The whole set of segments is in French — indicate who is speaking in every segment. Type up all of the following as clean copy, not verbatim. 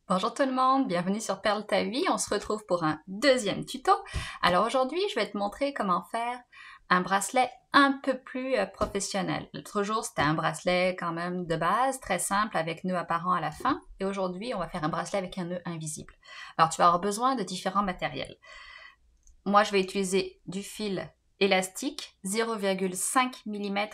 Speaker 1: Bonjour tout le monde, bienvenue sur Perle ta vie, on se retrouve pour un deuxième tuto. Alors aujourd'hui, je vais te montrer comment faire un bracelet un peu plus professionnel. L'autre jour, c'était un bracelet quand même de base, très simple, avec nœud apparent à la fin. Et aujourd'hui, on va faire un bracelet avec un nœud invisible. Alors tu vas avoir besoin de différents matériels. Moi, je vais utiliser du fil élastique, 0,5 mm.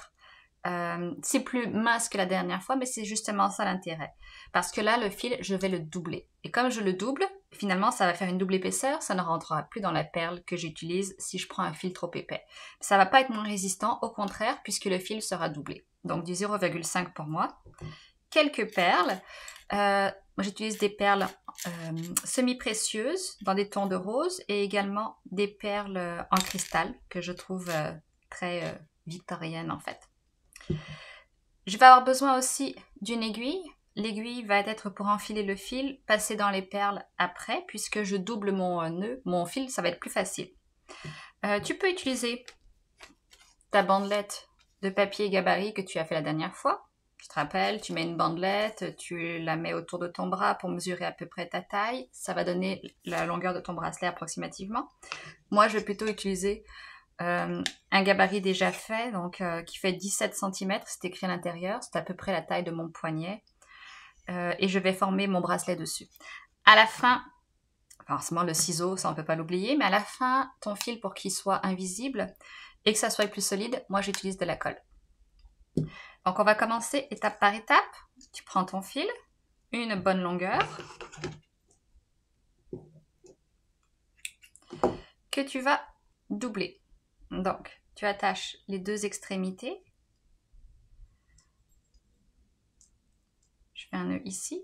Speaker 1: C'est plus mince que la dernière fois, mais c'est justement ça l'intérêt. Parce que là, le fil, je vais le doubler. Et comme je le double, finalement, ça va faire une double épaisseur, ça ne rentrera plus dans la perle que j'utilise si je prends un fil trop épais. Ça va pas être moins résistant, au contraire, puisque le fil sera doublé. Donc du 0,5 pour moi. Quelques perles. Moi, j'utilise des perles semi-précieuses dans des tons de rose et également des perles en cristal que je trouve très victoriennes en fait. Je vais avoir besoin aussi d'une aiguille. L'aiguille va être pour enfiler le fil, passer dans les perles après, puisque je double mon nœud, mon fil, ça va être plus facile. Tu peux utiliser ta bandelette de papier gabarit que tu as fait la dernière fois. Je te rappelle, tu mets une bandelette, tu la mets autour de ton bras pour mesurer à peu près ta taille. Ça va donner la longueur de ton bracelet approximativement. Moi, je vais plutôt utiliser un gabarit déjà fait, donc qui fait 17 cm, c'est écrit à l'intérieur, c'est à peu près la taille de mon poignet. Et je vais former mon bracelet dessus. À la fin, forcément le ciseau, ça on peut pas l'oublier, mais à la fin, ton fil pour qu'il soit invisible et que ça soit plus solide, moi j'utilise de la colle. Donc on va commencer étape par étape. Tu prends ton fil, une bonne longueur, que tu vas doubler. Donc tu attaches les deux extrémités. Je fais un nœud ici,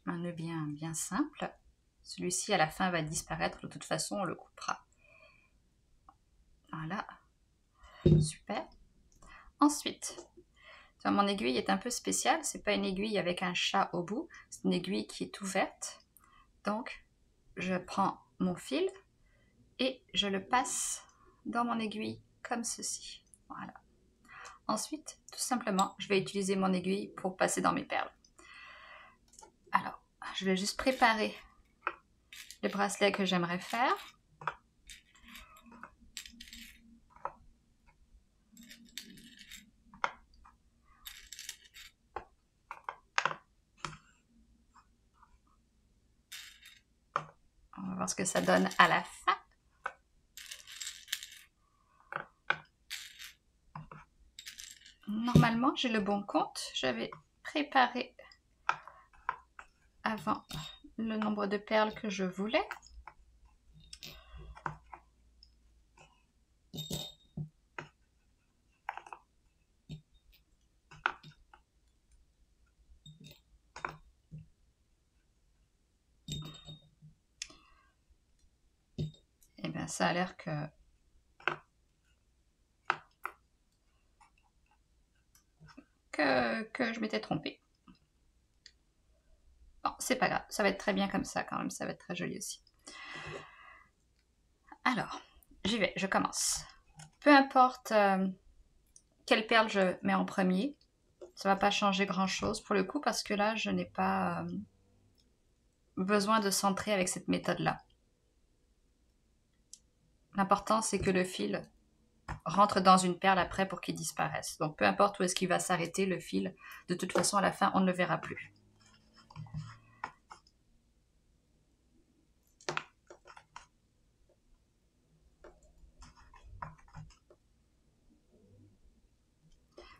Speaker 1: un nœud bien simple. Celui-ci à la fin va disparaître, de toute façon on le coupera. Voilà, super. Ensuite, mon aiguille est un peu spéciale, c'est pas une aiguille avec un chat au bout, c'est une aiguille qui est ouverte. Donc, je prends mon fil et je le passe dans mon aiguille comme ceci. Voilà. Ensuite, tout simplement, je vais utiliser mon aiguille pour passer dans mes perles. Alors, je vais juste préparer le bracelet que j'aimerais faire. On va voir ce que ça donne à la fin. Normalement, j'ai le bon compte. J'avais préparé avant le nombre de perles que je voulais. Et bien, ça a l'air que je m'étais trompée. Bon, c'est pas grave, ça va être très bien comme ça quand même, ça va être très joli aussi. Alors, j'y vais, je commence. Peu importe quelle perle je mets en premier, ça va pas changer grand chose pour le coup parce que là, je n'ai pas besoin de centrer avec cette méthode-là. L'important, c'est que le fil rentre dans une perle après pour qu'il disparaisse. Donc, peu importe où est-ce qu'il va s'arrêter, le fil, de toute façon, à la fin, on ne le verra plus.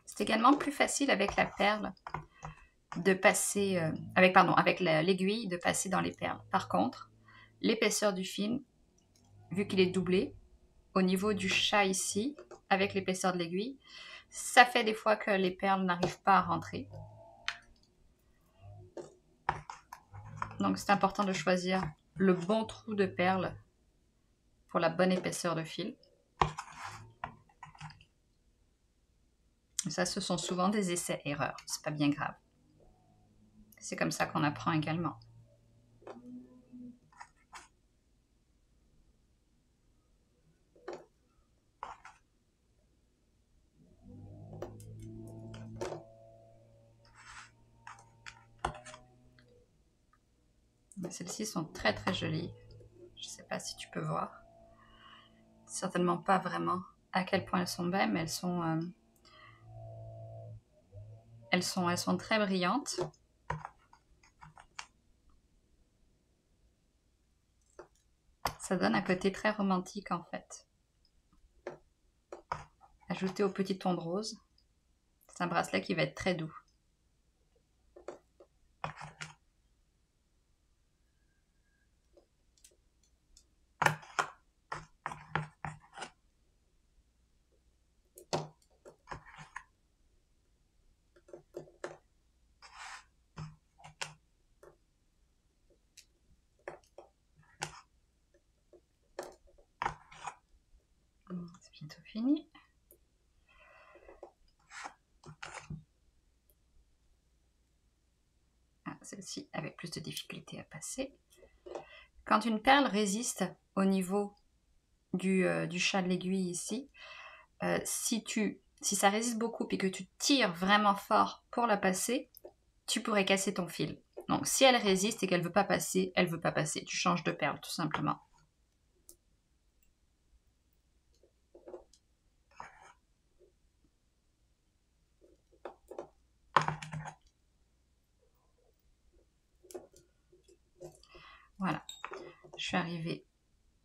Speaker 1: C'est également plus facile avec la perle de passer, avec l'aiguille de passer dans les perles. Par contre, l'épaisseur du fil, vu qu'il est doublé, au niveau du chat ici, avec l'épaisseur de l'aiguille, ça fait des fois que les perles n'arrivent pas à rentrer. Donc c'est important de choisir le bon trou de perles pour la bonne épaisseur de fil. Ça, ce sont souvent des essais-erreurs, c'est pas bien grave. C'est comme ça qu'on apprend également. Celles-ci sont très très jolies. Je ne sais pas si tu peux voir. Certainement pas vraiment à quel point elles sont belles, mais elles sont très brillantes. Ça donne un côté très romantique en fait. Ajouté au petit ton de rose. C'est un bracelet qui va être très doux. C'est bientôt fini. Ah, celle-ci avec plus de difficulté à passer. Quand une perle résiste au niveau du chat de l'aiguille ici, si ça résiste beaucoup et que tu tires vraiment fort pour la passer, tu pourrais casser ton fil. Donc si elle résiste et qu'elle ne veut pas passer, elle ne veut pas passer. Tu changes de perle tout simplement. Voilà, je suis arrivée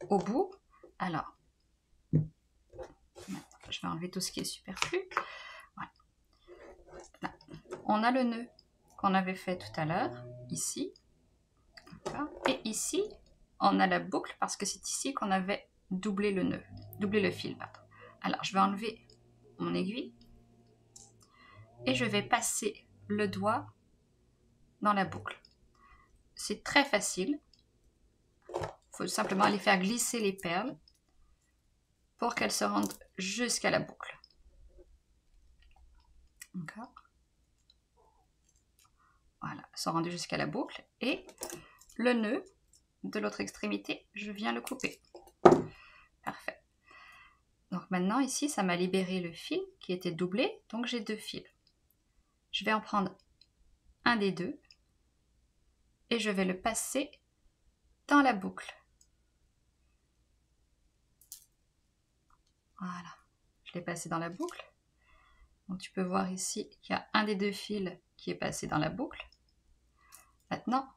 Speaker 1: au bout. Alors, je vais enlever tout ce qui est superflu. Voilà. Là, on a le nœud qu'on avait fait tout à l'heure, ici. Et ici, on a la boucle parce que c'est ici qu'on avait doublé le nœud, doublé le fil, pardon. Alors, je vais enlever mon aiguille et je vais passer le doigt dans la boucle. C'est très facile. Il faut simplement aller faire glisser les perles pour qu'elles se rendent jusqu'à la boucle. D'accord. Voilà, elles sont rendues jusqu'à la boucle. Et le nœud de l'autre extrémité, je viens le couper. Parfait. Donc maintenant, ici, ça m'a libéré le fil qui était doublé. Donc j'ai deux fils. Je vais en prendre un des deux et je vais le passer dans la boucle. Voilà, je l'ai passé dans la boucle. Donc tu peux voir ici qu'il y a un des deux fils qui est passé dans la boucle. Maintenant,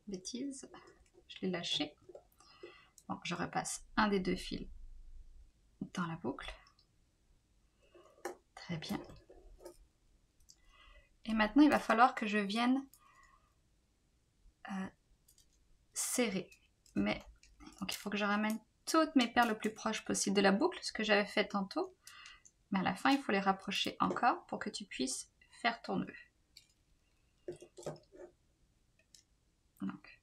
Speaker 1: bêtise, je l'ai lâché. Bon, je repasse un des deux fils dans la boucle. Très bien. Et maintenant, il va falloir que je vienne serrer. Mais donc il faut que je ramène toutes mes perles le plus proche possible de la boucle, ce que j'avais fait tantôt. Mais à la fin, il faut les rapprocher encore pour que tu puisses faire ton nœud. Donc,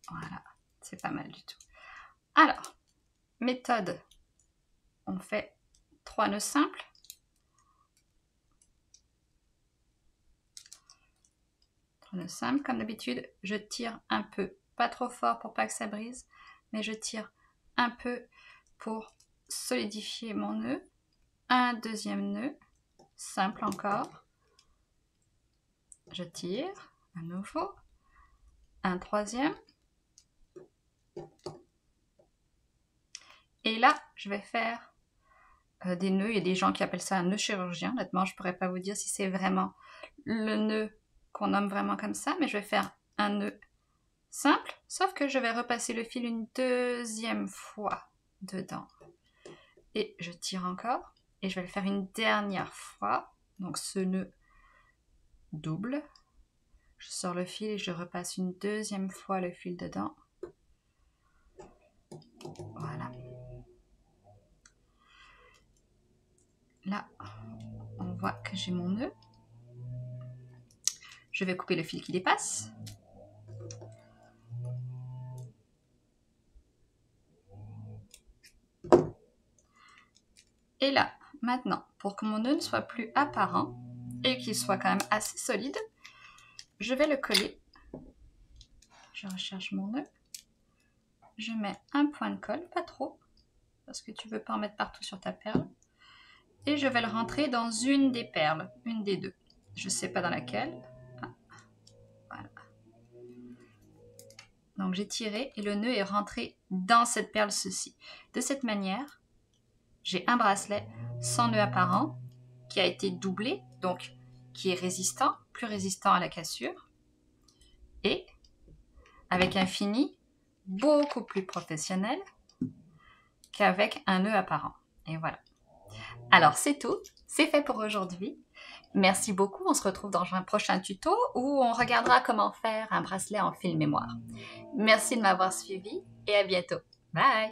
Speaker 1: voilà, c'est pas mal du tout. Alors, méthode, on fait 3 nœuds simples. Nœud simple, comme d'habitude, je tire un peu, pas trop fort pour pas que ça brise, mais je tire un peu pour solidifier mon nœud. Un deuxième nœud, simple encore. Je tire à nouveau. Un troisième. Et là, je vais faire des nœuds. Il y a des gens qui appellent ça un nœud chirurgien. Honnêtement, je ne pourrais pas vous dire si c'est vraiment le nœud qu'on nomme vraiment comme ça, mais je vais faire un nœud simple, sauf que je vais repasser le fil une deuxième fois dedans. Et je tire encore, et je vais le faire une dernière fois. Donc ce nœud double. Je sors le fil et je repasse une deuxième fois le fil dedans. Voilà. Là, on voit que j'ai mon nœud. Je vais couper le fil qui dépasse. Et là, maintenant, pour que mon nœud ne soit plus apparent et qu'il soit quand même assez solide, je vais le coller. Je recherche mon nœud. Je mets un point de colle, pas trop, parce que tu ne veux pas en mettre partout sur ta perle. Et je vais le rentrer dans une des perles, une des deux. Je ne sais pas dans laquelle. Ah, voilà. Donc j'ai tiré et le nœud est rentré dans cette perle-ci. De cette manière, j'ai un bracelet sans nœud apparent qui a été doublé, donc qui est résistant, plus résistant à la cassure, et avec un fini beaucoup plus professionnel qu'avec un nœud apparent. Et voilà. Alors c'est tout, c'est fait pour aujourd'hui. Merci beaucoup, on se retrouve dans un prochain tuto où on regardera comment faire un bracelet en fil mémoire. Merci de m'avoir suivi et à bientôt. Bye!